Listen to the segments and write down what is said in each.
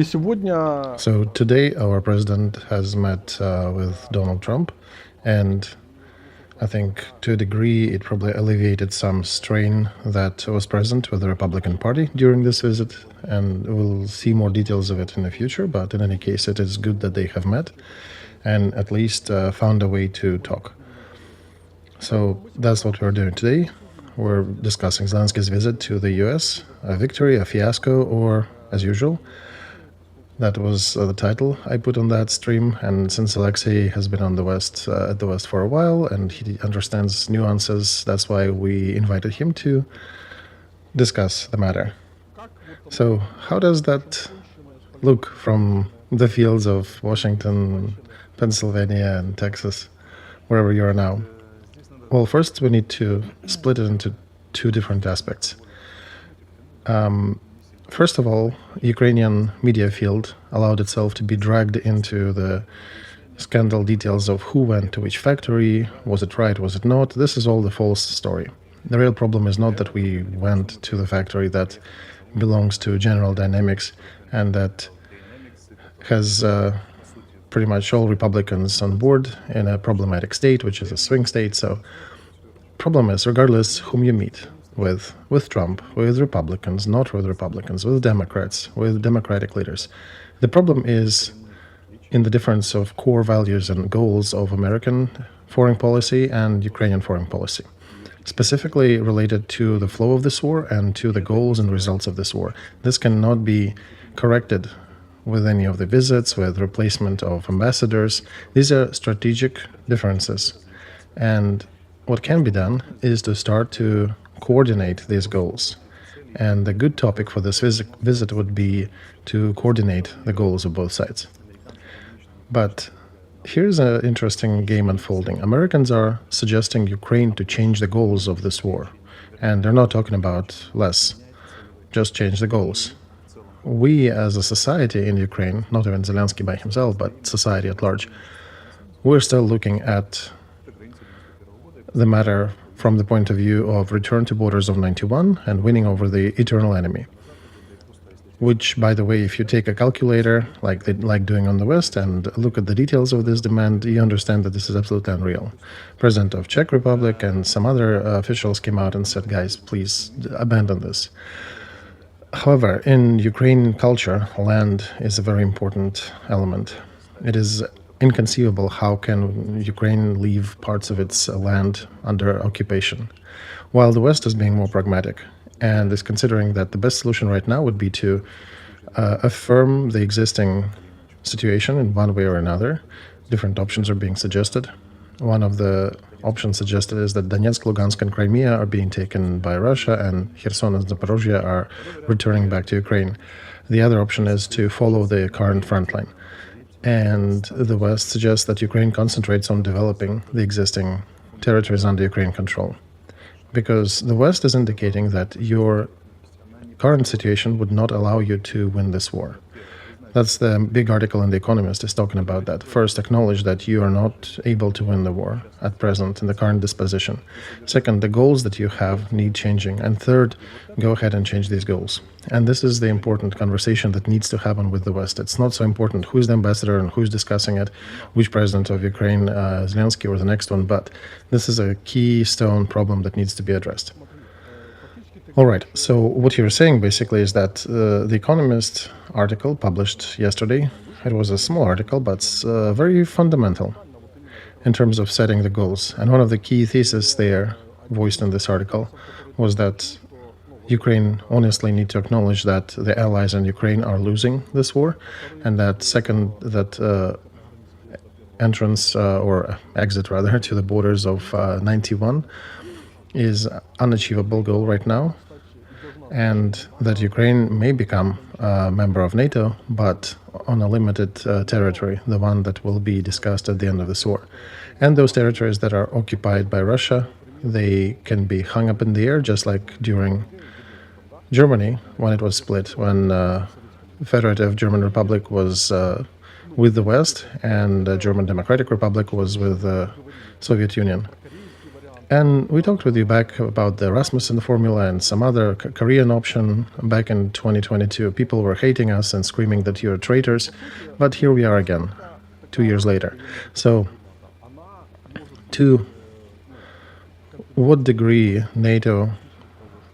So today our president has met with Donald Trump, and I think to a degree it probably alleviated some strain that was present with the Republican Party during this visit, and we'll see more details of it in the future, but in any case it is good that they have met and at least found a way to talk. So that's what we're doing today. We're discussing Zelensky's visit to the US, a victory, a fiasco, or as usual. That was the title I put on that stream, and since Alexei has been on the West, at the West for a while, and he understands nuances, that's why we invited him to discuss the matter. So how does that look from the fields of Washington, Pennsylvania, and Texas, wherever you are now? Well, first we need to split it into two different aspects. First of all, Ukrainian media field allowed itself to be dragged into the scandal details of who went to which factory, was it right, was it not. This is all the false story. The real problem is not that we went to the factory that belongs to General Dynamics and that has pretty much all Republicans on board in a problematic state, which is a swing state. So problem is, regardless whom you meet, with Trump, with Republicans, not with Republicans, with Democrats, with Democratic leaders. The problem is in the difference of core values and goals of American foreign policy and Ukrainian foreign policy, specifically related to the flow of this war and to the goals and results of this war. This cannot be corrected with any of the visits, with replacement of ambassadors. These are strategic differences. And what can be done is to start to coordinate these goals. And the good topic for this visit would be to coordinate the goals of both sides. But here's an interesting game unfolding. Americans are suggesting Ukraine to change the goals of this war. And they're not talking about less, just change the goals. We as a society in Ukraine, not even Zelensky by himself, but society at large, we're still looking at the matter from the point of view of return to borders of 91 and winning over the eternal enemy. Which, by the way, if you take a calculator like they like doing on the West and look at the details of this demand, you understand that this is absolutely unreal. President of Czech Republic and some other officials came out and said, guys, please abandon this. However, in Ukrainian culture, land is a very important element. It is inconceivable how can Ukraine leave parts of its land under occupation, while the West is being more pragmatic and is considering that the best solution right now would be to affirm the existing situation in one way or another. Different options are being suggested. One of the options suggested is that Donetsk, Lugansk, and Crimea are being taken by Russia, and Kherson and Zaporozhye are returning back to Ukraine. The other option is to follow the current front line. And the West suggests that Ukraine concentrates on developing the existing territories under Ukraine control. Because the West is indicating that your current situation would not allow you to win this war. That's the big article in The Economist is talking about that. First, acknowledge that you are not able to win the war at present in the current disposition. Second, the goals that you have need changing. And third, go ahead and change these goals. And this is the important conversation that needs to happen with the West. It's not so important who's the ambassador and who's discussing it, which president of Ukraine, Zelensky or the next one, but this is a keystone problem that needs to be addressed. All right, so what you're saying basically is that the Economist article published yesterday, it was a small article, but very fundamental in terms of setting the goals. And one of the key theses there voiced in this article was that Ukraine honestly need to acknowledge that the allies in Ukraine are losing this war, and that second, that entrance or exit rather to the borders of 91 is unachievable goal right now, and that Ukraine may become a member of NATO, but on a limited territory, the one that will be discussed at the end of this war. And those territories that are occupied by Russia, they can be hung up in the air, just like during Germany, when it was split, when Federative German Republic was with the West and the German Democratic Republic was with the Soviet Union. And we talked with you back about the Rasmussen formula and some other Korean option back in 2022. People were hating us and screaming that you're traitors, but here we are again, 2 years later. So, to what degree NATO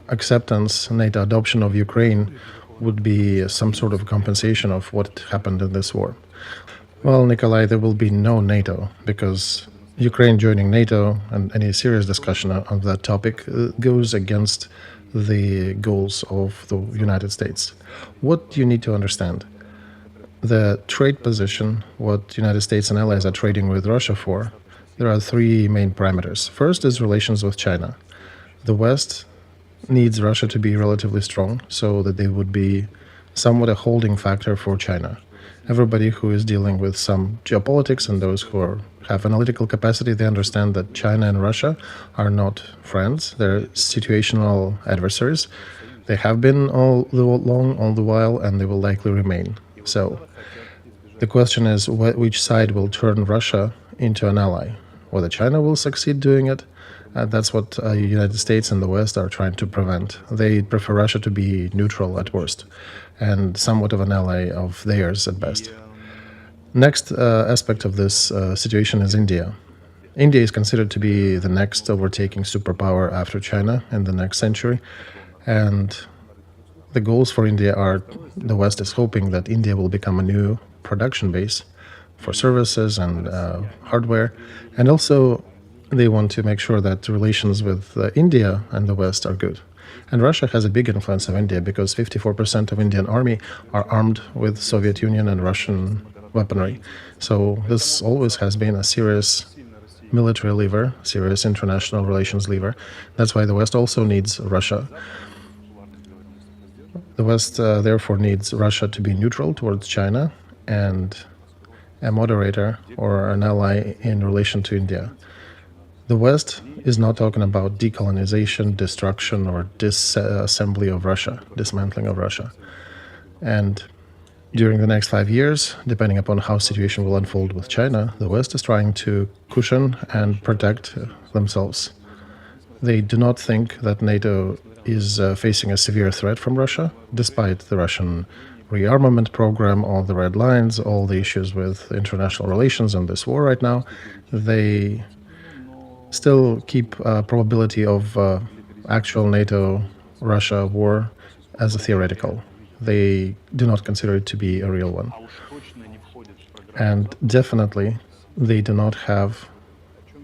acceptance, NATO adoption of Ukraine would be some sort of compensation of what happened in this war? Well, Nikolai, there will be no NATO because Ukraine joining NATO and any serious discussion on that topic goes against the goals of the United States. What you need to understand, the trade position, what United States and allies are trading with Russia for, there are three main parameters. First is relations with China. The West needs Russia to be relatively strong so that they would be somewhat a holding factor for China. Everybody who is dealing with some geopolitics and those who have analytical capacity, they understand that China and Russia are not friends. They're situational adversaries. They have been all the while, and they will likely remain. So the question is which side will turn Russia into an ally? Whether China will succeed doing it, that's what the United States and the West are trying to prevent. They prefer Russia to be neutral at worst and somewhat of an ally of theirs at best. Next aspect of this situation is India. India is considered to be the next overtaking superpower after China in the next century. And the goals for India are, the West is hoping that India will become a new production base for services and hardware. And also they want to make sure that relations with India and the West are good. And Russia has a big influence of India because 54% of Indian army are armed with Soviet Union and Russian weaponry. So this always has been a serious military lever, serious international relations lever. That's why the West also needs Russia. The West therefore needs Russia to be neutral towards China and a moderator or an ally in relation to India. The West is not talking about decolonization, destruction, or disassembly of Russia, dismantling of Russia. And during the next 5 years, depending upon how the situation will unfold with China, the West is trying to cushion and protect themselves. They do not think that NATO is facing a severe threat from Russia, despite the Russian rearmament program, all the red lines, all the issues with international relations and this war right now. They still keep probability of actual NATO-Russia war as a theoretical. They do not consider it to be a real one. And definitely, they do not have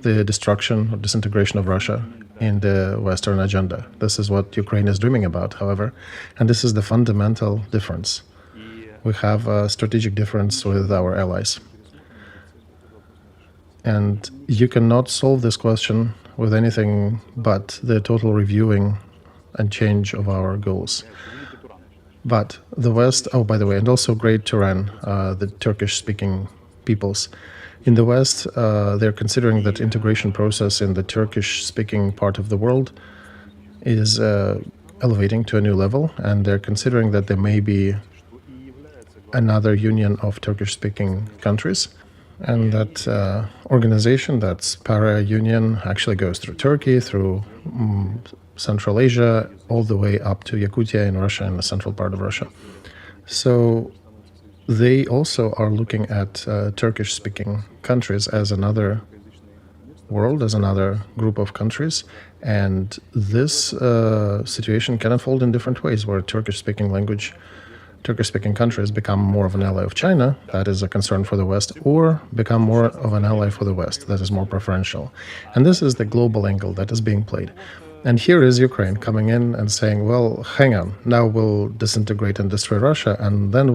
the destruction or disintegration of Russia in the Western agenda. This is what Ukraine is dreaming about, however, and this is the fundamental difference. We have a strategic difference with our allies. And you cannot solve this question with anything but the total reviewing and change of our goals. But the West, oh, by the way, and also great Turan, the Turkish-speaking peoples. In the West, they're considering that integration process in the Turkish-speaking part of the world is elevating to a new level, and they're considering that there may be another union of Turkish-speaking countries. And that organization, that's para-union, actually goes through Turkey, through Central Asia, all the way up to Yakutia in Russia, in the central part of Russia. So they also are looking at Turkish-speaking countries as another world, as another group of countries. And this situation can unfold in different ways, where Turkish-speaking countries become more of an ally of China, that is a concern for the West, or become more of an ally for the West, that is more preferential. And this is the global angle that is being played. And here is Ukraine coming in and saying, well, hang on, now we'll disintegrate and destroy Russia, and then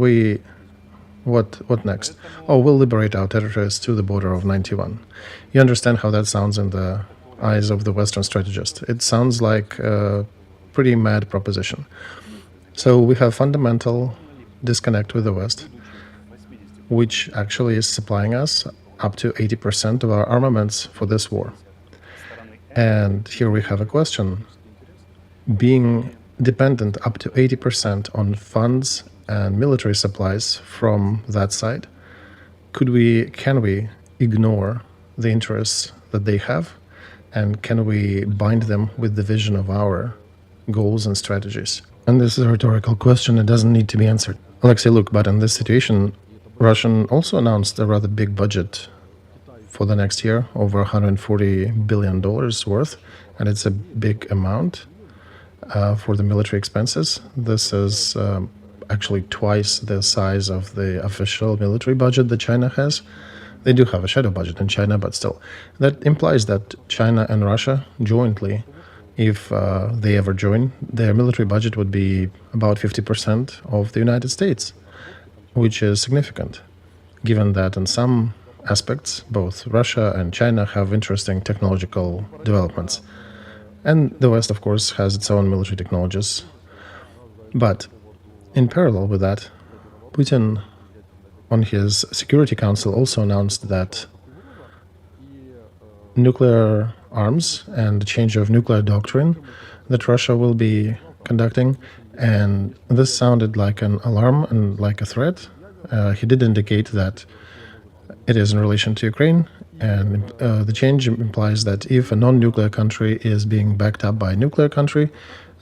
what next? Oh, we'll liberate our territories to the border of 91. You understand how that sounds in the eyes of the Western strategist. It sounds like a pretty mad proposition. So we have fundamental disconnect with the West, which actually is supplying us up to 80% of our armaments for this war. And here we have a question. Being dependent up to 80% on funds and military supplies from that side, can we ignore the interests that they have And can we bind them with the vision of our goals and strategies? And this is a rhetorical question. It doesn't need to be answered. Alexei, look, but in this situation, Russia also announced a rather big budget for the next year, over $140 billion worth, and it's a big amount for the military expenses. This is actually twice the size of the official military budget that China has. They do have a shadow budget in China, but still. That implies that China and Russia jointly, if they ever join, their military budget would be about 50% of the United States, which is significant, given that in some aspects, both Russia and China have interesting technological developments. And the West, of course, has its own military technologies. But in parallel with that, Putin, on his Security Council, also announced that nuclear arms and the change of nuclear doctrine that Russia will be conducting. And this sounded like an alarm and like a threat. He did indicate that it is in relation to Ukraine, and the change implies that if a non-nuclear country is being backed up by a nuclear country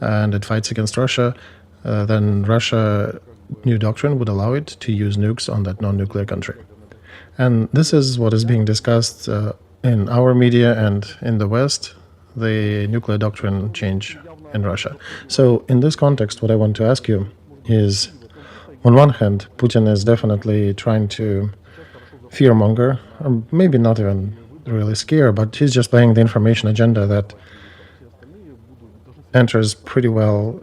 and it fights against Russia, then Russia new doctrine would allow it to use nukes on that non-nuclear country. And this is what is being discussed in our media and in the West, the nuclear doctrine change in Russia. So in this context, what I want to ask you is, on one hand, Putin is definitely trying to fearmonger, or maybe not even really scare, but he's just playing the information agenda that enters pretty well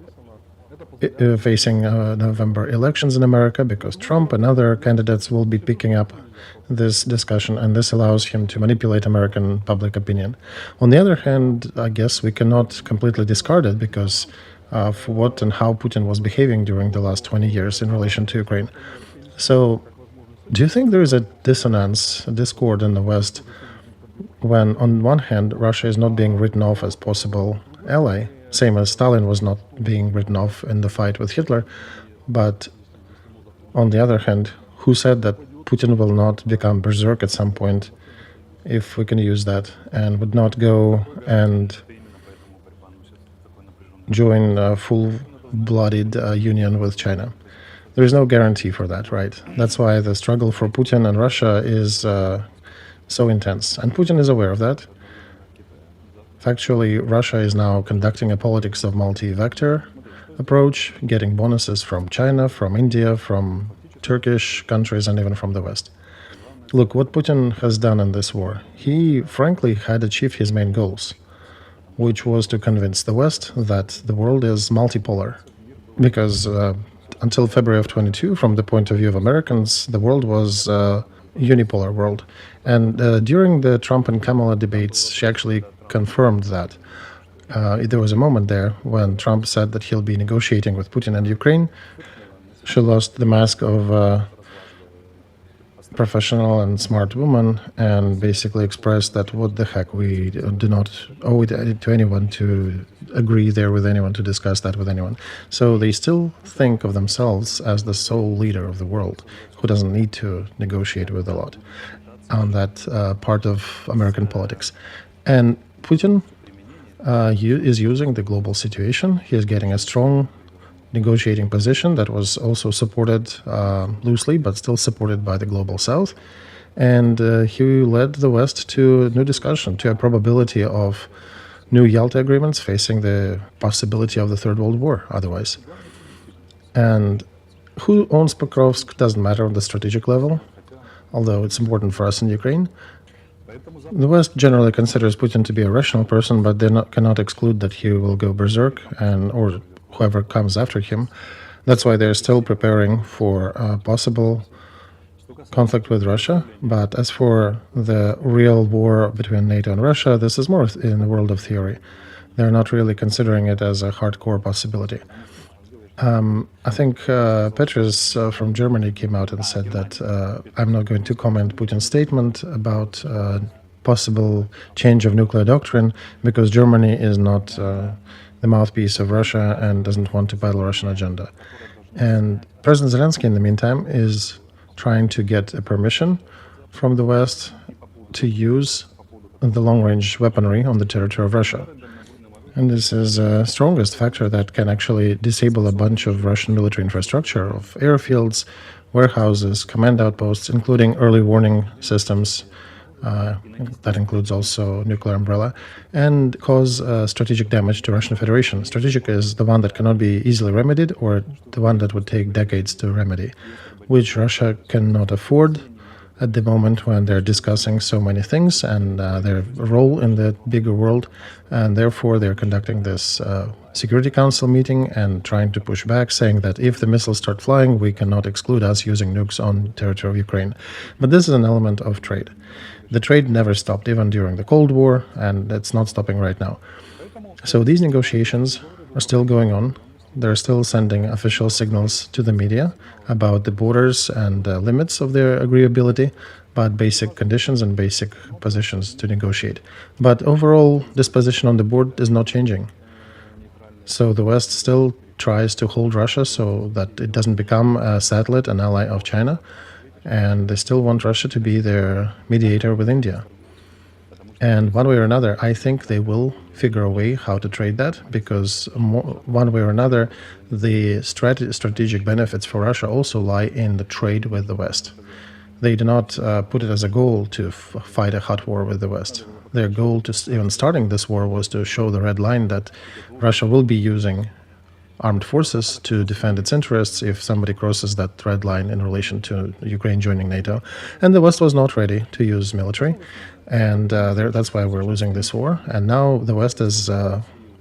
facing November elections in America, because Trump and other candidates will be picking up this discussion, and this allows him to manipulate American public opinion. On the other hand, I guess we cannot completely discard it because of what and how Putin was behaving during the last 20 years in relation to Ukraine. So do you think there is a dissonance, a discord in the West when, on one hand, Russia is not being written off as possible ally, same as Stalin was not being written off in the fight with Hitler, but on the other hand, who said that Putin will not become berserk at some point, if we can use that, and would not go and join a full-blooded union with China? There is no guarantee for that, right? That's why the struggle for Putin and Russia is so intense. And Putin is aware of that. Factually, Russia is now conducting a politics of multi-vector approach, getting bonuses from China, from India, from Turkish countries, and even from the West. Look, what Putin has done in this war, he frankly had achieved his main goals, which was to convince the West that the world is multipolar. Because until February of 22, from the point of view of Americans, the world was a unipolar world. And during the Trump and Kamala debates, she actually confirmed that. There was a moment there when Trump said that he'll be negotiating with Putin and Ukraine. She lost the mask of a professional and smart woman and basically expressed that what the heck, we do not owe it to anyone to agree there with anyone, to discuss that with anyone. So they still think of themselves as the sole leader of the world who doesn't need to negotiate with a lot on that part of American politics. And Putin is using the global situation. He is getting a strong negotiating position that was also supported loosely, but still supported by the global South. And he led the West to a new discussion, to a probability of new Yalta agreements facing the possibility of the Third World War otherwise. And who owns Pokrovsk doesn't matter on the strategic level, although it's important for us in Ukraine. The West generally considers Putin to be a rational person, but they cannot exclude that he will go berserk, or whoever comes after him. That's why they're still preparing for a possible conflict with Russia. But as for the real war between NATO and Russia, this is more in the world of theory. They're not really considering it as a hardcore possibility. I think Petrus from Germany came out and said that I'm not going to comment Putin's statement about possible change of nuclear doctrine because Germany is not the mouthpiece of Russia and doesn't want to battle Russian agenda. And President Zelensky, in the meantime, is trying to get a permission from the West to use the long-range weaponry on the territory of Russia. And this is the strongest factor that can actually disable a bunch of Russian military infrastructure, of airfields, warehouses, command outposts, including early warning systems. That includes also nuclear umbrella, and cause strategic damage to Russian Federation. Strategic is the one that cannot be easily remedied, or the one that would take decades to remedy, which Russia cannot afford at the moment when they're discussing so many things and their role in the bigger world, and therefore they're conducting this Security Council meeting and trying to push back, saying that if the missiles start flying, we cannot exclude us using nukes on territory of Ukraine. But this is an element of trade. The trade never stopped, even during the Cold War, and it's not stopping right now. So these negotiations are still going on. They're still sending official signals to the media about the borders and limits of their agreeability, but basic conditions and basic positions to negotiate. But overall, this position on the board is not changing. So the West still tries to hold Russia so that it doesn't become a satellite, an ally of China, and they still want Russia to be their mediator with India. And one way or another, I think they will figure a way how to trade that, because one way or another, the strategic benefits for Russia also lie in the trade with the West. They do not put it as a goal to fight a hot war with the West. Their goal to even starting this war was to show the red line that Russia will be using armed forces to defend its interests if somebody crosses that red line in relation to Ukraine joining NATO. And the West was not ready to use military, and that's why we're losing this war. And now the West is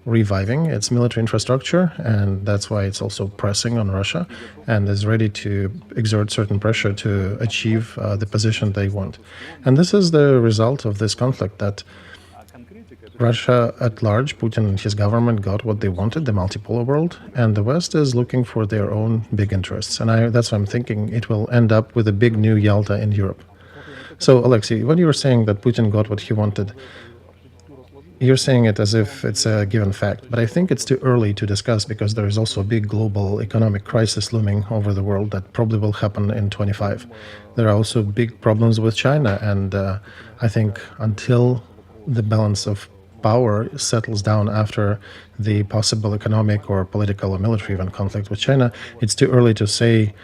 reviving its military infrastructure, and that's why it's also pressing on Russia and is ready to exert certain pressure to achieve the position they want. And this is the result of this conflict, that Russia at large, Putin and his government, got what they wanted, the multipolar world, and the West is looking for their own big interests. And that's why I'm thinking it will end up with a big new Yalta in Europe. So, Alexei, when you were saying that Putin got what he wanted, you're saying it as if it's a given fact. But I think it's too early to discuss, because there is also a big global economic crisis looming over the world that probably will happen in 25. There are also big problems with China, and I think until the balance of power settles down after the possible economic or political or military even conflict with China, it's too early to say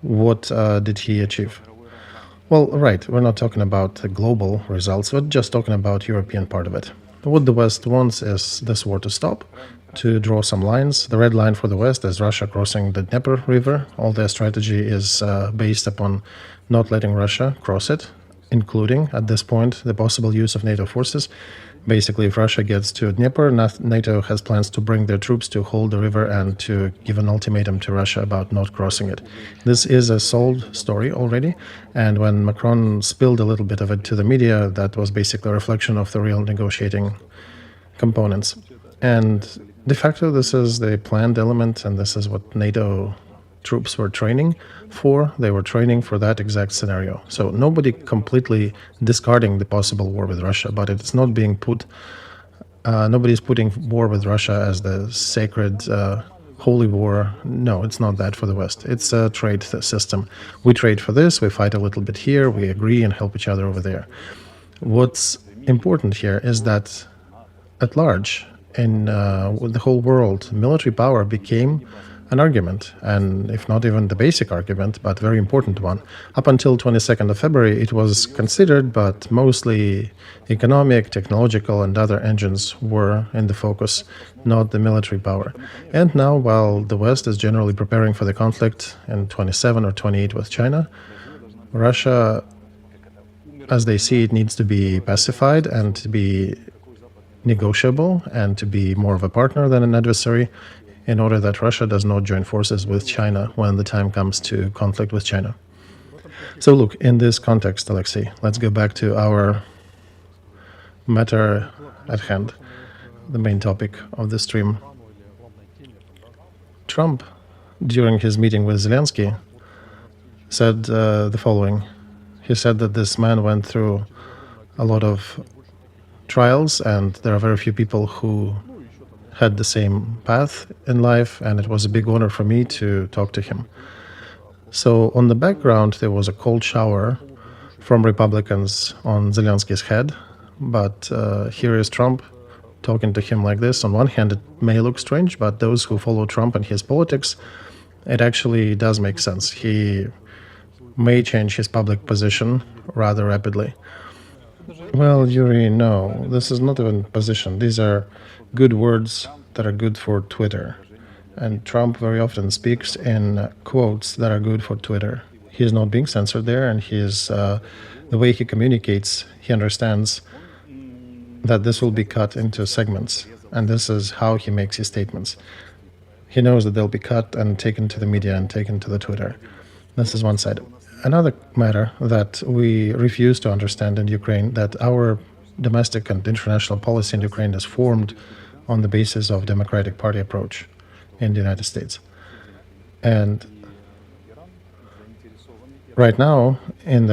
what did he achieve. Well, right, we're not talking about the global results, we're just talking about European part of it. What the West wants is this war to stop, to draw some lines. The red line for the West is Russia crossing the Dnieper River. All their strategy is based upon not letting Russia cross it, including, at this point, the possible use of NATO forces. Basically, if Russia gets to Dnieper, NATO has plans to bring their troops to hold the river and to give an ultimatum to Russia about not crossing it. This is a sold story already, and when Macron spilled a little bit of it to the media, that was basically a reflection of the real negotiating components. And de facto, this is the planned element, and this is what NATO troops were training for. They were training for that exact scenario. So nobody completely discarding the possible war with Russia, but it's not being put, nobody's putting war with Russia as the sacred holy war. No, it's not that for the West. It's a trade system. We trade for this, we fight a little bit here, we agree and help each other over there. What's important here is that at large, in the whole world, military power became an argument, and if not even the basic argument, but very important one. Up until 22nd of February, it was considered, but mostly economic, technological, and other engines were in the focus, not the military power. And now, while the West is generally preparing for the conflict in 27 or 28 with China, Russia, as they see it, needs to be pacified and to be negotiable and to be more of a partner than an adversary, in order that Russia does not join forces with China when the time comes to conflict with China. So look, in this context, Alexei, let's go back to our matter at hand, the main topic of the stream. Trump, during his meeting with Zelensky, said the following. He said that this man went through a lot of trials, and there are very few people who had the same path in life, and it was a big honor for me to talk to him. So on the background, there was a cold shower from Republicans on Zelensky's head, but here is Trump talking to him like this. On one hand, it may look strange, but those who follow Trump and his politics, it actually does make sense. He may change his public position rather rapidly. Well, Yuri, no, this is not even position. These are good words that are good for Twitter. And Trump very often speaks in quotes that are good for Twitter. He is not being censored there, and the way he communicates, he understands that this will be cut into segments, and this is how he makes his statements. He knows that they'll be cut and taken to the media and taken to the Twitter. This is one side. Another matter that we refuse to understand in Ukraine, that our domestic and international policy in Ukraine is formed on the basis of Democratic Party approach in the United States. And right now, in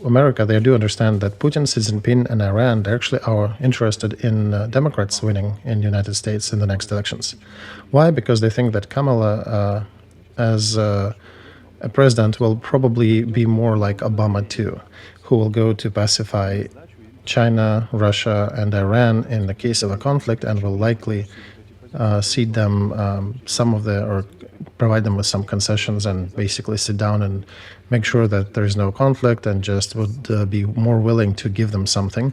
America, they do understand that Putin, Xi Jinping, and Iran actually are interested in Democrats winning in the United States in the next elections. Why? Because they think that Kamala, as a president, will probably be more like Obama too, who will go to pacify China, Russia, and Iran in the case of a conflict, and will likely cede them or provide them with some concessions and basically sit down and make sure that there is no conflict, and just would be more willing to give them something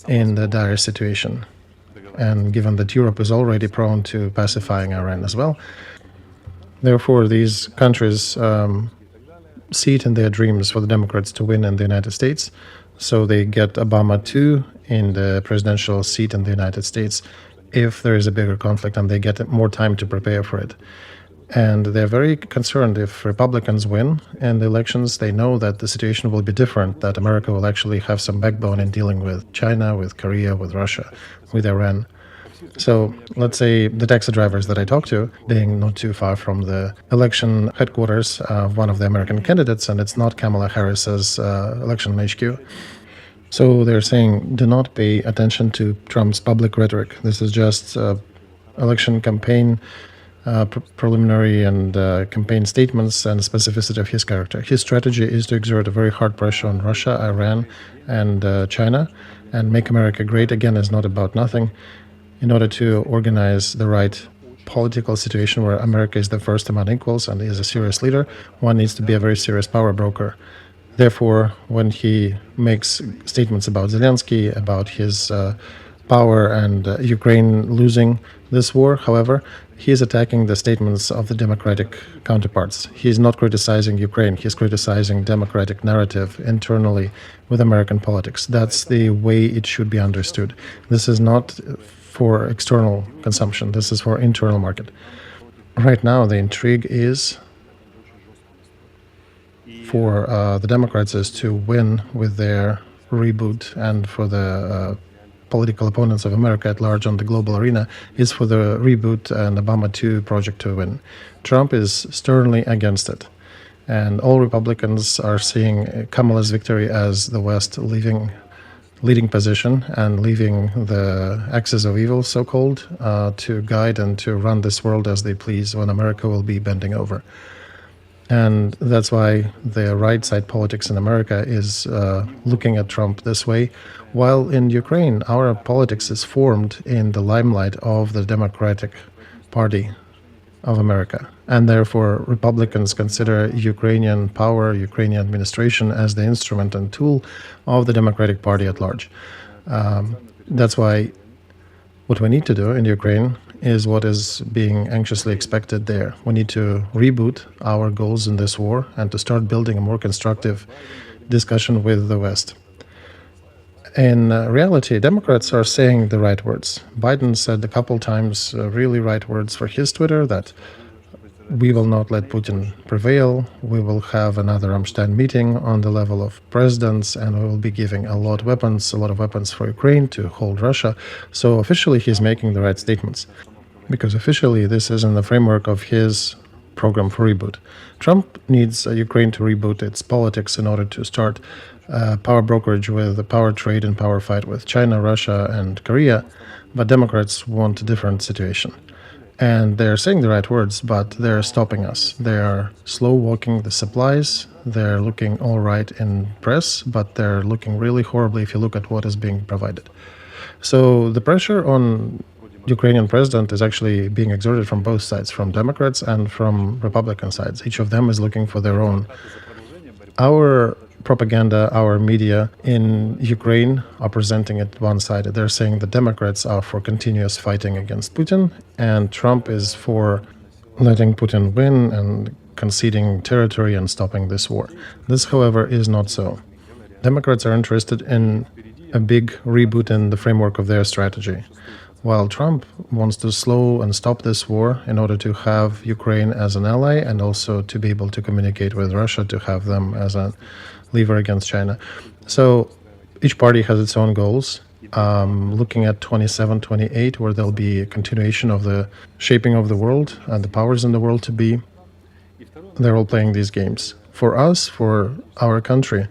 in the dire situation. And given that Europe is already prone to pacifying Iran as well, therefore these countries see it in their dreams for the Democrats to win in the United States. So they get Obama too in the presidential seat in the United States if there is a bigger conflict, and they get more time to prepare for it. And they're very concerned if Republicans win in the elections. They know that the situation will be different, that America will actually have some backbone in dealing with China, with Korea, with Russia, with Iran. So let's say the taxi drivers that I talked to, being not too far from the election headquarters of one of the American candidates, and it's not Kamala Harris's election HQ. So they're saying, do not pay attention to Trump's public rhetoric. This is just election campaign preliminary and campaign statements and specificity of his character. His strategy is to exert a very hard pressure on Russia, Iran, and China, and make America great again is not about nothing, in order to organize the right political situation where America is the first among equals and is a serious leader. One needs to be a very serious power broker. Therefore, when he makes statements about Zelensky, about his power and Ukraine losing this war, however, he is attacking the statements of the democratic counterparts. He is not criticizing Ukraine. He is criticizing democratic narrative internally with American politics. That's the way it should be understood. This is not for external consumption. This is for internal market. Right now, the intrigue is for the Democrats is to win with their reboot, and for the political opponents of America at large on the global arena is for the reboot and Obama 2 project to win. Trump is sternly against it. And all Republicans are seeing Kamala's victory as the West leading position and leaving the axis of evil, so-called, to guide and to run this world as they please when America will be bending over. And that's why the right side politics in America is looking at Trump this way, while in Ukraine, our politics is formed in the limelight of the Democratic Party of America. And therefore, Republicans consider Ukrainian power, Ukrainian administration as the instrument and tool of the Democratic Party at large. That's why what we need to do in Ukraine is what is being anxiously expected there. We need to reboot our goals in this war and to start building a more constructive discussion with the West. In reality, Democrats are saying the right words. Biden said a couple times really right words for his Twitter, that we will not let Putin prevail. We will have another Ramstein meeting on the level of presidents, and we will be giving a lot of weapons for Ukraine to hold Russia. So officially, he's making the right statements, because officially this is in the framework of his program for reboot. Trump needs Ukraine to reboot its politics in order to start power brokerage with the power trade and power fight with China, Russia, and Korea. But Democrats want a different situation. And they're saying the right words, but they're stopping us. They are slow walking the supplies. They're looking all right in press, but they're looking really horribly if you look at what is being provided. So the pressure on Ukrainian president is actually being exerted from both sides, from Democrats and from Republican sides. Each of them is looking for their own. Our propaganda, our media in Ukraine are presenting it one-sided. They're saying the Democrats are for continuous fighting against Putin, and Trump is for letting Putin win and conceding territory and stopping this war. This, however, is not so. Democrats are interested in a big reboot in the framework of their strategy, while Trump wants to slow and stop this war in order to have Ukraine as an ally and also to be able to communicate with Russia, to have them as a lever against China. So each party has its own goals. Looking at 27, 28, where there'll be a continuation of the shaping of the world and the powers in the world to be, they're all playing these games. For us, for our country,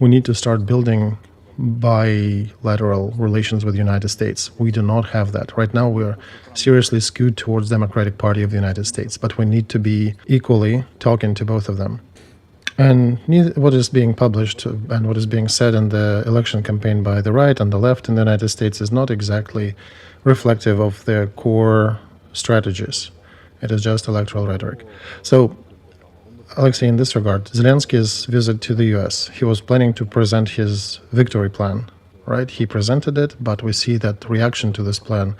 we need to start building bilateral relations with the United States. We do not have that. Right now, we're seriously skewed towards Democratic Party of the United States, but we need to be equally talking to both of them. And what is being published and what is being said in the election campaign by the right and the left in the United States is not exactly reflective of their core strategies. It is just electoral rhetoric. So, Alexei, in this regard, Zelensky's visit to the US, he was planning to present his victory plan, right? He presented it, but we see that reaction to this plan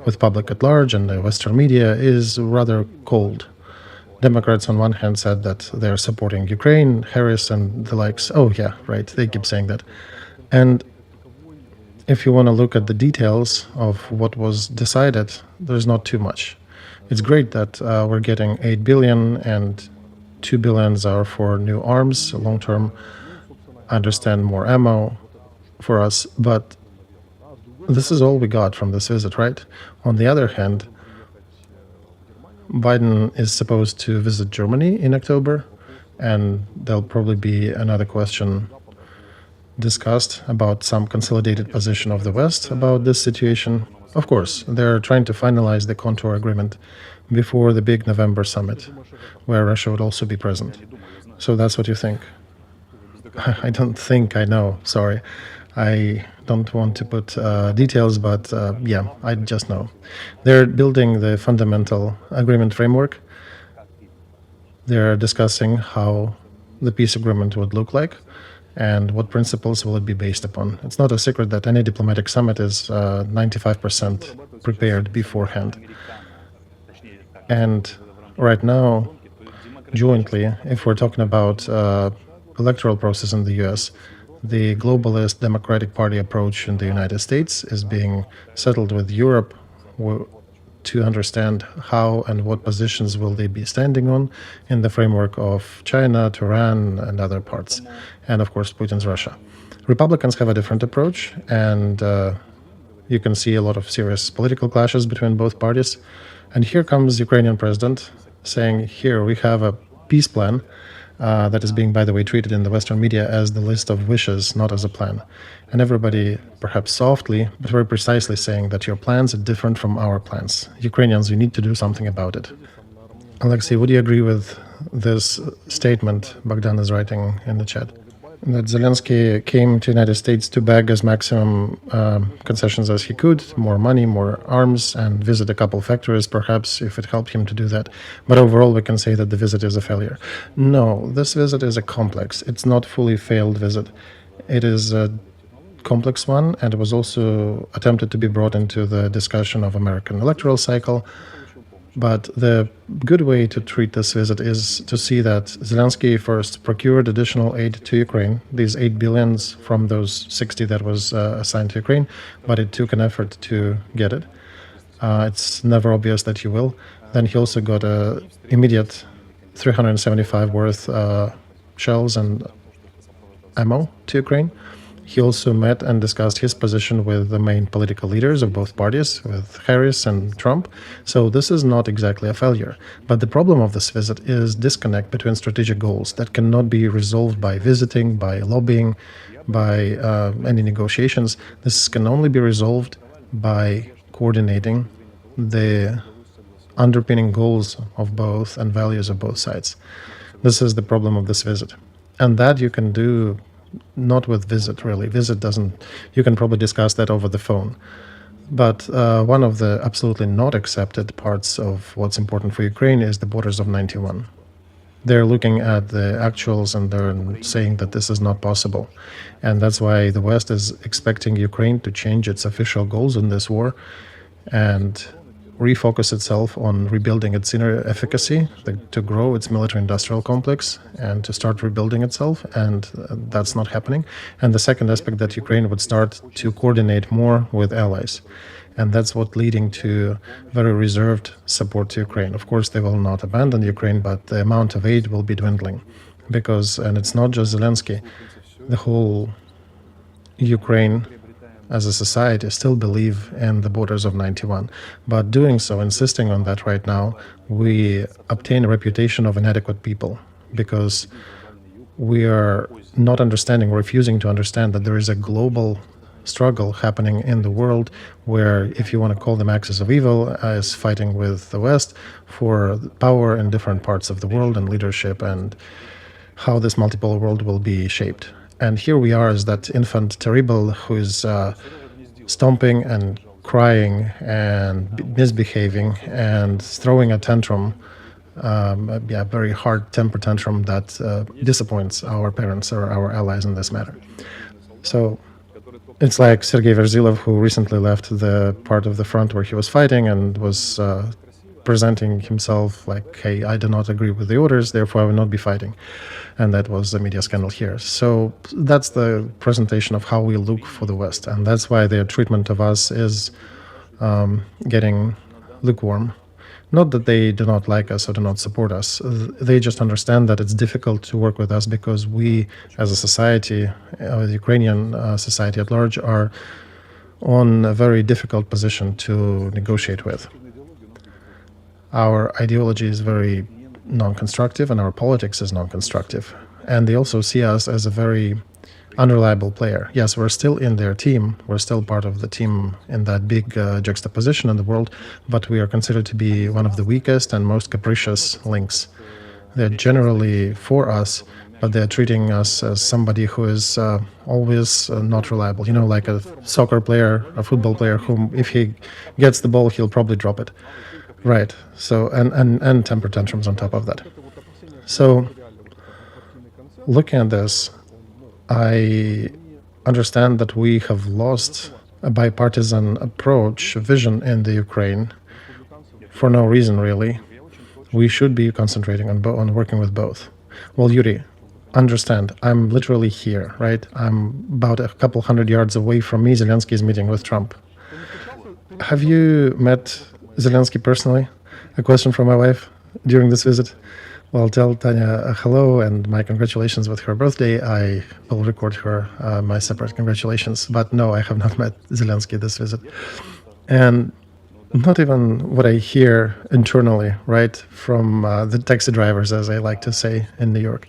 with public at large and the Western media is rather cold. Democrats on one hand said that they're supporting Ukraine, Harris and the likes. Oh yeah, right, they keep saying that. And if you want to look at the details of what was decided, there's not too much. It's great that we're getting 8 billion and 2 billions are for new arms, long-term, I understand more ammo for us, but this is all we got from this visit, right? On the other hand, Biden is supposed to visit Germany in October, and there'll probably be another question discussed about some consolidated position of the West about this situation. Of course, they're trying to finalize the contour agreement before the big November summit, where Russia would also be present. So that's what you think. I don't think I know, sorry. I don't want to put details, but yeah, I just know. They're building the fundamental agreement framework. They're discussing how the peace agreement would look like and what principles will it be based upon. It's not a secret that any diplomatic summit is 95% prepared beforehand. And right now, jointly, if we're talking about electoral process in the US, the globalist Democratic Party approach in the United States is being settled with Europe to understand how and what positions will they be standing on in the framework of China, Turan, and other parts, and of course Putin's Russia. Republicans have a different approach, and you can see a lot of serious political clashes between both parties. And here comes the Ukrainian president saying, here we have a peace plan that is being, by the way, treated in the Western media as the list of wishes, not as a plan. And everybody, perhaps softly, but very precisely saying that your plans are different from our plans. Ukrainians, you need to do something about it. Alexei, would you agree with this statement Bogdan is writing in the chat? That Zelensky came to the United States to beg as maximum concessions as he could, more money, more arms, and visit a couple factories, perhaps, if it helped him to do that. But overall, we can say that the visit is a failure. No, this visit is a complex. It's not fully failed visit. It is a complex one, and it was also attempted to be brought into the discussion of American electoral cycle. But the good way to treat this visit is to see that Zelensky first procured additional aid to Ukraine, these 8 billions from those 60 that was assigned to Ukraine, but it took an effort to get it. It's never obvious that he will. Then he also got a immediate 375 worth shells and ammo to Ukraine. He also met and discussed his position with the main political leaders of both parties, with Harris and Trump. So this is not exactly a failure. But the problem of this visit is disconnect between strategic goals that cannot be resolved by visiting, by lobbying, by any negotiations. This can only be resolved by coordinating the underpinning goals of both and values of both sides. This is the problem of this visit. And that you can do not with visit, really. Visit doesn't, you can probably discuss that over the phone. But one of the absolutely not accepted parts of what's important for Ukraine is the borders of 91. They're looking at the actuals and they're saying that this is not possible. And that's why the West is expecting Ukraine to change its official goals in this war and refocus itself on rebuilding its inner efficacy, to grow its military-industrial complex and to start rebuilding itself, and that's not happening. And the second aspect, that Ukraine would start to coordinate more with allies. And that's what leading to very reserved support to Ukraine. Of course, they will not abandon Ukraine, but the amount of aid will be dwindling. Because, and it's not just Zelensky, the whole Ukraine as a society still believe in the borders of 91. But doing so, insisting on that right now, we obtain a reputation of inadequate people, because we are not understanding, refusing to understand that there is a global struggle happening in the world where, if you want to call them axis of evil, is fighting with the West for power in different parts of the world and leadership, and how this multipolar world will be shaped. And here we are as that infant terrible who's stomping and crying and misbehaving and throwing a tantrum, a very hard temper tantrum that disappoints our parents or our allies in this matter. So it's like Sergei Verzilov, who recently left the part of the front where he was fighting and was presenting himself like, hey, I do not agree with the orders, therefore I will not be fighting. And that was a media scandal here. So that's the presentation of how we look for the West. And that's why their treatment of us is getting lukewarm. Not that they do not like us or do not support us. They just understand that it's difficult to work with us because we, as a society, the Ukrainian society at large, are on a very difficult position to negotiate with. Our ideology is very non-constructive and our politics is non-constructive. And they also see us as a very unreliable player. Yes, we're still in their team. We're still part of the team in that big juxtaposition in the world, but we are considered to be one of the weakest and most capricious links. They're generally for us, but they're treating us as somebody who is always not reliable. You know, like a soccer player, a football player, whom if he gets the ball, he'll probably drop it. Right. So, and temper tantrums on top of that. So, looking at this, I understand that we have lost a bipartisan approach, vision in the Ukraine for no reason, really. We should be concentrating on working with both. Well, Yuri, understand, I'm literally here, right? I'm about a couple hundred yards away from me. Zelensky is meeting with Trump. Have you met Zelensky personally? A question from my wife during this visit. Well, tell Tanya hello and my congratulations with her birthday. I will record her my separate congratulations. But no, I have not met Zelensky this visit. And not even what I hear internally, right, from the taxi drivers, as I like to say in New York.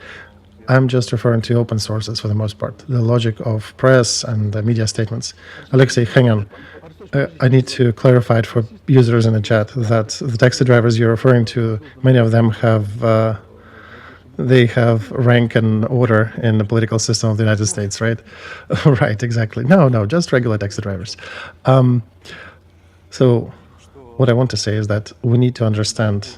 I'm just referring to open sources for the most part, the logic of press and the media statements. Alexei, hang on. I need to clarify it for users in the chat that the taxi drivers you're referring to, many of them have they have rank and order in the political system of the United States, right? Right, exactly. No, just regular taxi drivers. So what I want to say is that we need to understand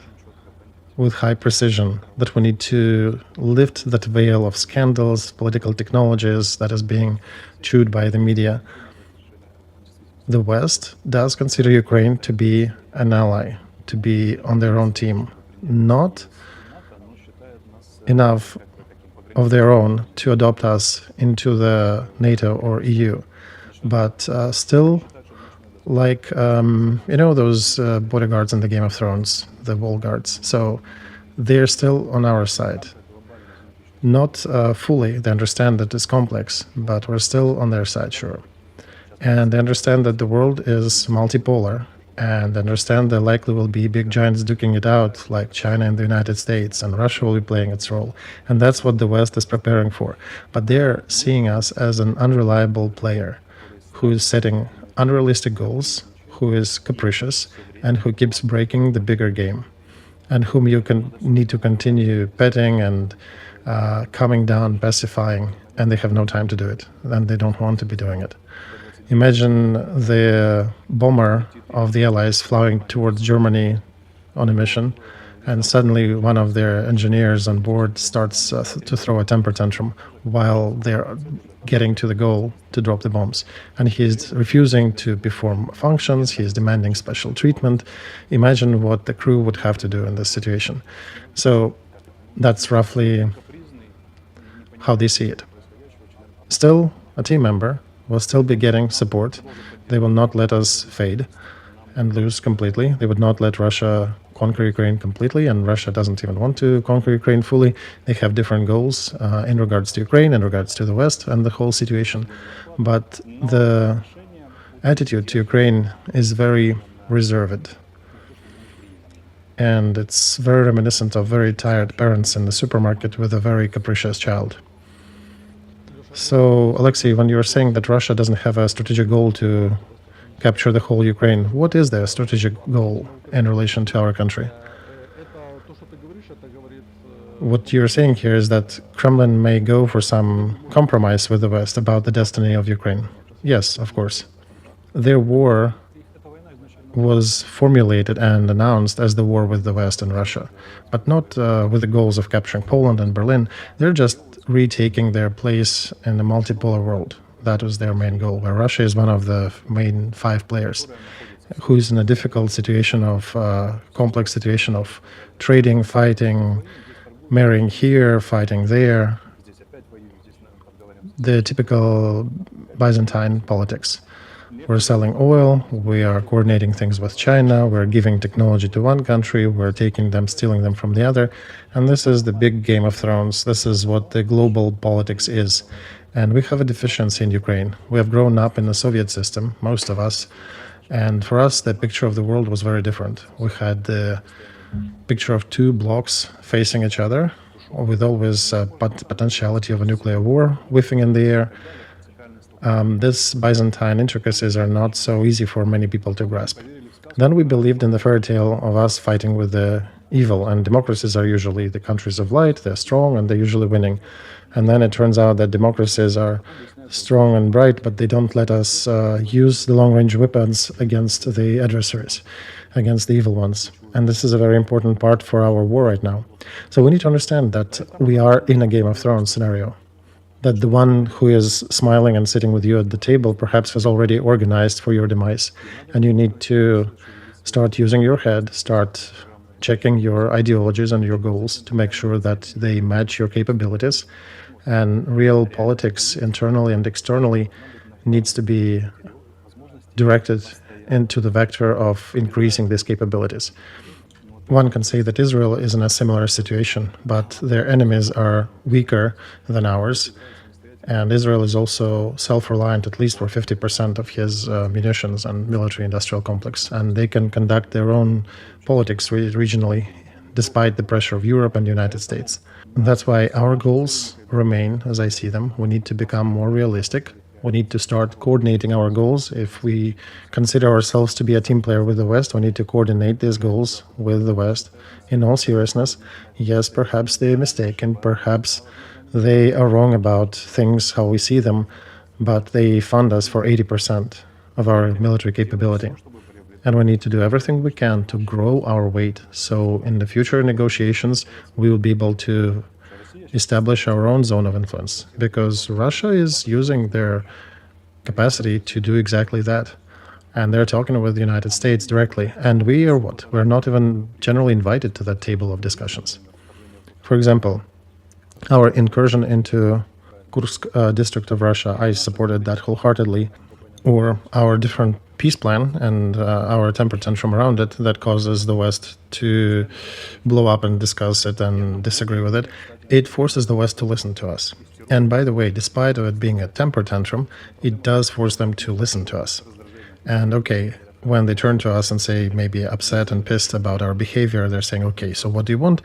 with high precision that we need to lift that veil of scandals, political technologies that is being chewed by the media. The West does consider Ukraine to be an ally, to be on their own team, not enough of their own to adopt us into the NATO or EU, but still like, those bodyguards in the Game of Thrones, the wall guards. So they're still on our side. Not fully, they understand that it's complex, but we're still on their side, sure. And they understand that the world is multipolar, and they understand there likely will be big giants duking it out, like China and the United States, and Russia will be playing its role. And that's what the West is preparing for. But they're seeing us as an unreliable player who is setting unrealistic goals, who is capricious, and who keeps breaking the bigger game. and whom you can need to continue petting and calming down, pacifying, and they have no time to do it, and they don't want to be doing it. Imagine the bomber of the Allies flying towards Germany on a mission, and suddenly one of their engineers on board starts to throw a temper tantrum while they're getting to the goal to drop the bombs. And he's refusing to perform functions, he's demanding special treatment. Imagine what the crew would have to do in this situation. So that's roughly how they see it. Still, a team member will still be getting support. They will not let us fade and lose completely. They would not let Russia conquer Ukraine completely, and Russia doesn't even want to conquer Ukraine fully. They have different goals in regards to Ukraine, in regards to the West and the whole situation. But the attitude to Ukraine is very reserved. And it's very reminiscent of very tired parents in the supermarket with a very capricious child. So, Alexei, when you were saying that Russia doesn't have a strategic goal to capture the whole Ukraine, what is their strategic goal in relation to our country? What you're saying here is that Kremlin may go for some compromise with the West about the destiny of Ukraine. Yes, of course. Their war was formulated and announced as the war with the West and Russia, but not with the goals of capturing Poland and Berlin. They're just retaking their place in the multipolar world. That was their main goal, where Russia is one of the main 5 players who is in a difficult situation of complex situation of trading, fighting, marrying here, fighting there, the typical Byzantine politics. We're selling oil, we are coordinating things with China, we're giving technology to one country, we're taking them, stealing them from the other. And this is the big Game of Thrones. This is what the global politics is. And we have a deficiency in Ukraine. We have grown up in the Soviet system, most of us. And for us, the picture of the world was very different. We had the picture of 2 blocks facing each other, with always potentiality of a nuclear war whiffing in the air. This Byzantine intricacies are not so easy for many people to grasp. Then we believed in the fairy tale of us fighting with the evil, and democracies are usually the countries of light, they're strong, and they're usually winning. And then it turns out that democracies are strong and bright, but they don't let us use the long-range weapons against the adversaries, against the evil ones. And this is a very important part for our war right now. So we need to understand that we are in a Game of Thrones scenario, that the one who is smiling and sitting with you at the table perhaps was already organized for your demise. And you need to start using your head, start checking your ideologies and your goals to make sure that they match your capabilities. And real politics, internally and externally, needs to be directed into the vector of increasing these capabilities. One can say that Israel is in a similar situation, but their enemies are weaker than ours. And Israel is also self-reliant, at least for 50% of his munitions and military-industrial complex. And they can conduct their own politics regionally, despite the pressure of Europe and the United States. And that's why our goals remain, as I see them. We need to become more realistic. We need to start coordinating our goals. If we consider ourselves to be a team player with the West, we need to coordinate these goals with the West in all seriousness. Yes, perhaps they're mistaken, perhaps they are wrong about things, how we see them, but they fund us for 80% of our military capability. And we need to do everything we can to grow our weight, so in the future negotiations, we will be able to establish our own zone of influence, because Russia is using their capacity to do exactly that. And they're talking with the United States directly. And we are what? We're not even generally invited to that table of discussions. For example, our incursion into Kursk district of Russia, I supported that wholeheartedly. Or our different peace plan and our temper tantrum around it that causes the West to blow up and discuss it and disagree with it, it forces the West to listen to us. And by the way, despite of it being a temper tantrum, it does force them to listen to us. And okay, when they turn to us and say maybe upset and pissed about our behavior, they're saying, okay, so what do you want?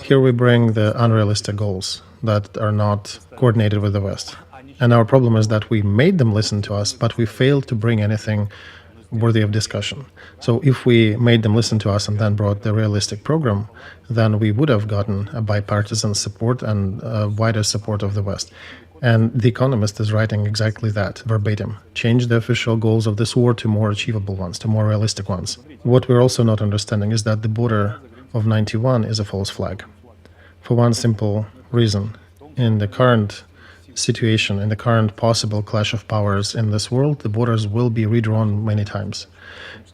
Here we bring the unrealistic goals that are not coordinated with the West. And our problem is that we made them listen to us, but we failed to bring anything worthy of discussion. So if we made them listen to us and then brought the realistic program, then we would have gotten a bipartisan support and wider support of the West. And The Economist is writing exactly that, verbatim. Change the official goals of this war to more achievable ones, to more realistic ones. What we're also not understanding is that the border of 91 is a false flag. For one simple reason. In the current situation, in the current possible clash of powers in this world, the borders will be redrawn many times.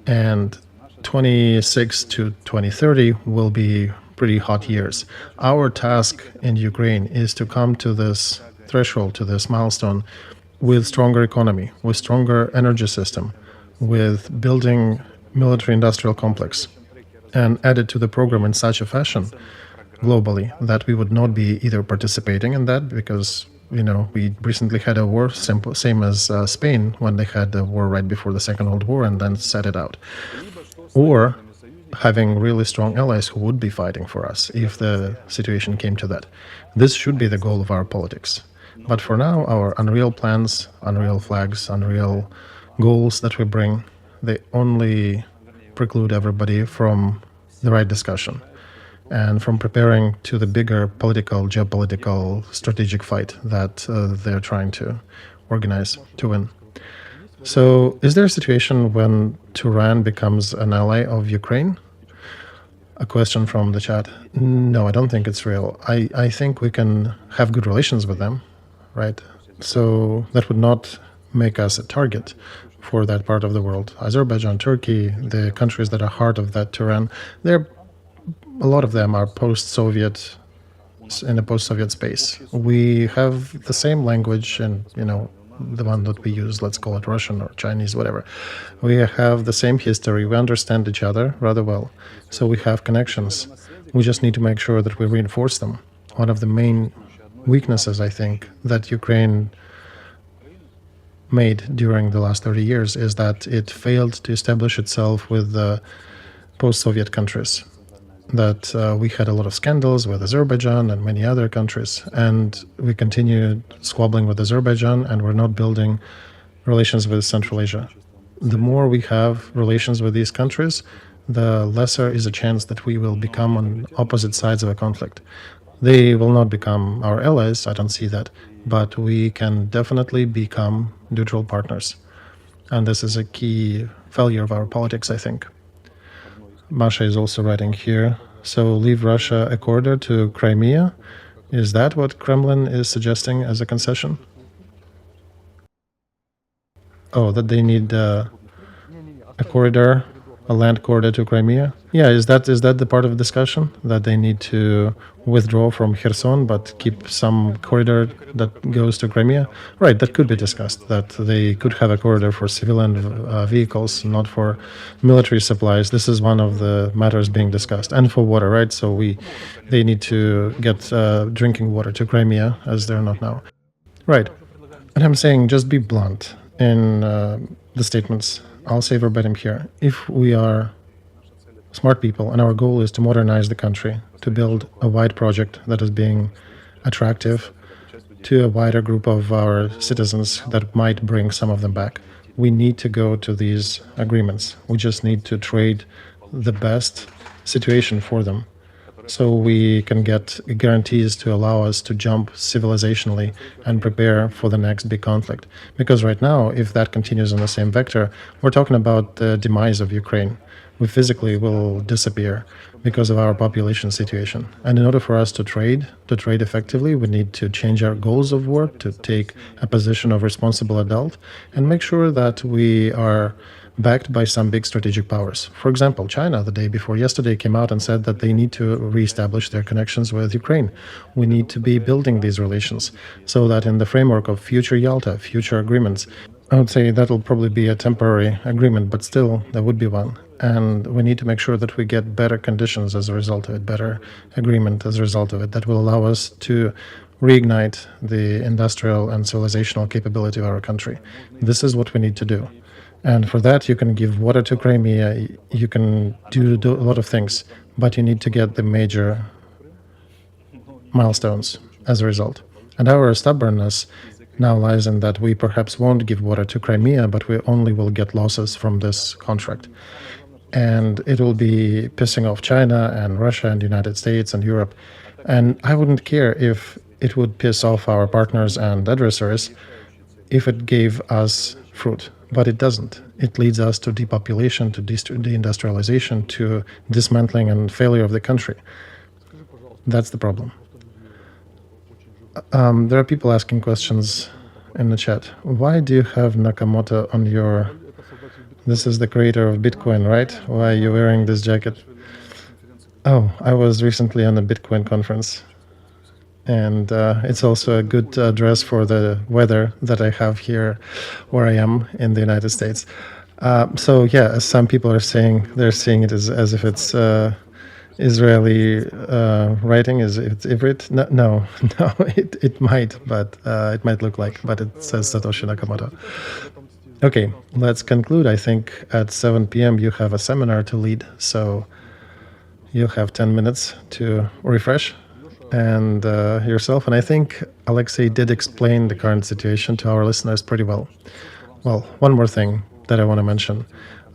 And 26 to 2030 will be pretty hot years. Our task in Ukraine is to come to this threshold, to this milestone, with stronger economy, with stronger energy system, with building military-industrial complex, and add it to the program in such a fashion globally that we would not be either participating in that because we recently had a war, same as Spain when they had a war right before the Second World War and then set it out, or having really strong allies who would be fighting for us if the situation came to that. This should be the goal of our politics. But for now, our unreal plans, unreal flags, unreal goals that we bring, they only preclude everybody from the right discussion and from preparing to the bigger political, geopolitical, strategic fight that they're trying to organize to win. So is there a situation when Turan becomes an ally of Ukraine? A question from the chat. No, I don't think it's real. I think we can have good relations with them, right? So that would not make us a target for that part of the world. Azerbaijan, Turkey, the countries that are heart of that Turan, a lot of them are post-Soviet, in a post-Soviet space. We have the same language and, the one that we use, let's call it Russian or Chinese, whatever. We have the same history. We understand each other rather well. So we have connections. We just need to make sure that we reinforce them. One of the main weaknesses, I think, that Ukraine made during the last 30 years is that it failed to establish itself with the post-Soviet countries. That we had a lot of scandals with Azerbaijan and many other countries, and we continued squabbling with Azerbaijan, and we're not building relations with Central Asia. The more we have relations with these countries, the lesser is a chance that we will become on opposite sides of a conflict. They will not become our allies, I don't see that, but we can definitely become neutral partners. And this is a key failure of our politics, I think. Masha is also writing here, so leave Russia a corridor to Crimea? Is that what Kremlin is suggesting as a concession? Oh, that they need a corridor, a land corridor to Crimea? Yeah, is that the part of the discussion? That they need to withdraw from Kherson but keep some corridor that goes to Crimea? Right, that could be discussed, that they could have a corridor for civilian vehicles, not for military supplies. This is one of the matters being discussed. And for water, right? So they need to get drinking water to Crimea, as they're not now. Right. And I'm saying just be blunt in the statements. I'll say verbatim here. If we are smart people and our goal is to modernize the country, to build a wide project that is being attractive to a wider group of our citizens that might bring some of them back, we need to go to these agreements. We just need to trade the best situation for them so we can get guarantees to allow us to jump civilizationally and prepare for the next big conflict. Because right now, if that continues on the same vector, we're talking about the demise of Ukraine. We physically will disappear because of our population situation. And in order for us to trade effectively, we need to change our goals of war, to take a position of responsible adult, and make sure that we are backed by some big strategic powers. For example, China, the day before yesterday, came out and said that they need to reestablish their connections with Ukraine. We need to be building these relations so that in the framework of future Yalta, future agreements, I would say that'll probably be a temporary agreement, but still there would be one. And we need to make sure that we get better conditions as a result of it, better agreement as a result of it, that will allow us to reignite the industrial and civilizational capability of our country. This is what we need to do. And for that, you can give water to Crimea, you can do a lot of things, but you need to get the major milestones as a result. And our stubbornness now lies in that we perhaps won't give water to Crimea, but we only will get losses from this contract. And it will be pissing off China and Russia and the United States and Europe. And I wouldn't care if it would piss off our partners and adversaries if it gave us fruit, but it doesn't. It leads us to depopulation, to deindustrialization, to dismantling and failure of the country. That's the problem. There are people asking questions in the chat. Why do you have Nakamoto on your... This is the creator of Bitcoin, right? Why are you wearing this jacket? Oh, I was recently on a Bitcoin conference. And it's also a good dress for the weather that I have here where I am in the United States. So yeah, as some people are saying, they're seeing it as if it's Israeli writing, as if it's Ivrit. No, it might, but it might look like, but it says Satoshi Nakamoto. Okay, let's conclude. I think at 7 p.m. you have a seminar to lead, so you'll have 10 minutes to refresh and yourself. And I think Alexei did explain the current situation to our listeners pretty well. Well, one more thing that I want to mention.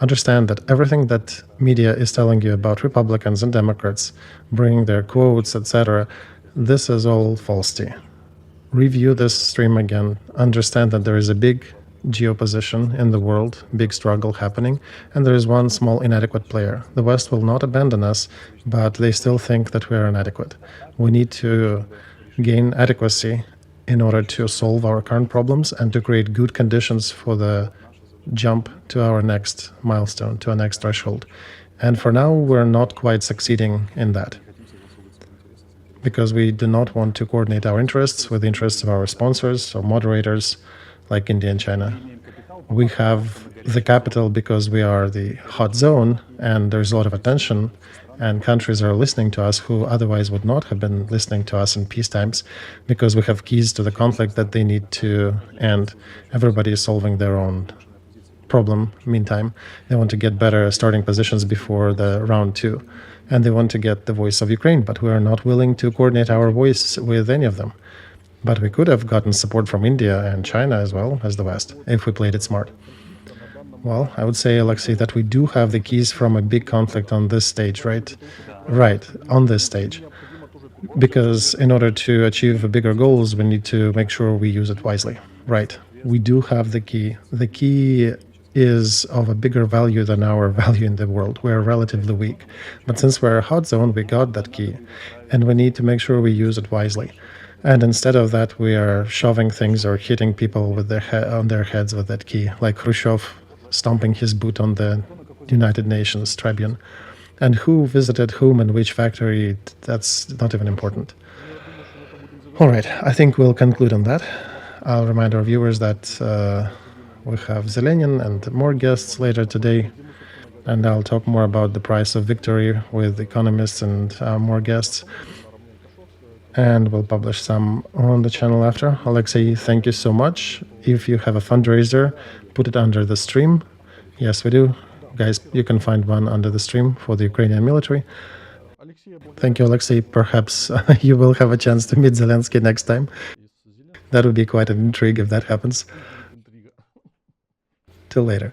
Understand that everything that media is telling you about Republicans and Democrats, bringing their quotes, etc., this is all falsity. Review this stream again. Understand that there is a big geoposition in the world, big struggle happening, and there is one small inadequate player. The West will not abandon us, but they still think that we are inadequate. We need to gain adequacy in order to solve our current problems and to create good conditions for the jump to our next milestone, to our next threshold. And for now, we're not quite succeeding in that, because we do not want to coordinate our interests with the interests of our sponsors or moderators like India and China. We have the capital because we are the hot zone and there's a lot of attention, and countries are listening to us who otherwise would not have been listening to us in peace times, because we have keys to the conflict that they need to end. Everybody is solving their own problem. Meantime, they want to get better starting positions before the round 2, and they want to get the voice of Ukraine, but we are not willing to coordinate our voice with any of them. But we could have gotten support from India and China as well as the West if we played it smart. Well, I would say, Alexei, that we do have the keys from a big conflict on this stage, right? Right, on this stage. Because in order to achieve bigger goals, we need to make sure we use it wisely. Right, we do have the key. The key is of a bigger value than our value in the world. We're relatively weak. But since we're a hot zone, we got that key. And we need to make sure we use it wisely. And instead of that, we are shoving things or hitting people with on their heads with that key, like Khrushchev stomping his boot on the United Nations tribune. And who visited whom and which factory, that's not even important. All right, I think we'll conclude on that. I'll remind our viewers that we have Zelenin and more guests later today. And I'll talk more about the price of victory with economists and more guests. And we'll publish some on the channel after. Alexei, thank you so much. If you have a fundraiser, put it under the stream. Yes, we do. Guys, you can find one under the stream for the Ukrainian military. Thank you, Alexei. Perhaps you will have a chance to meet Zelensky next time. That would be quite an intrigue if that happens. Till later.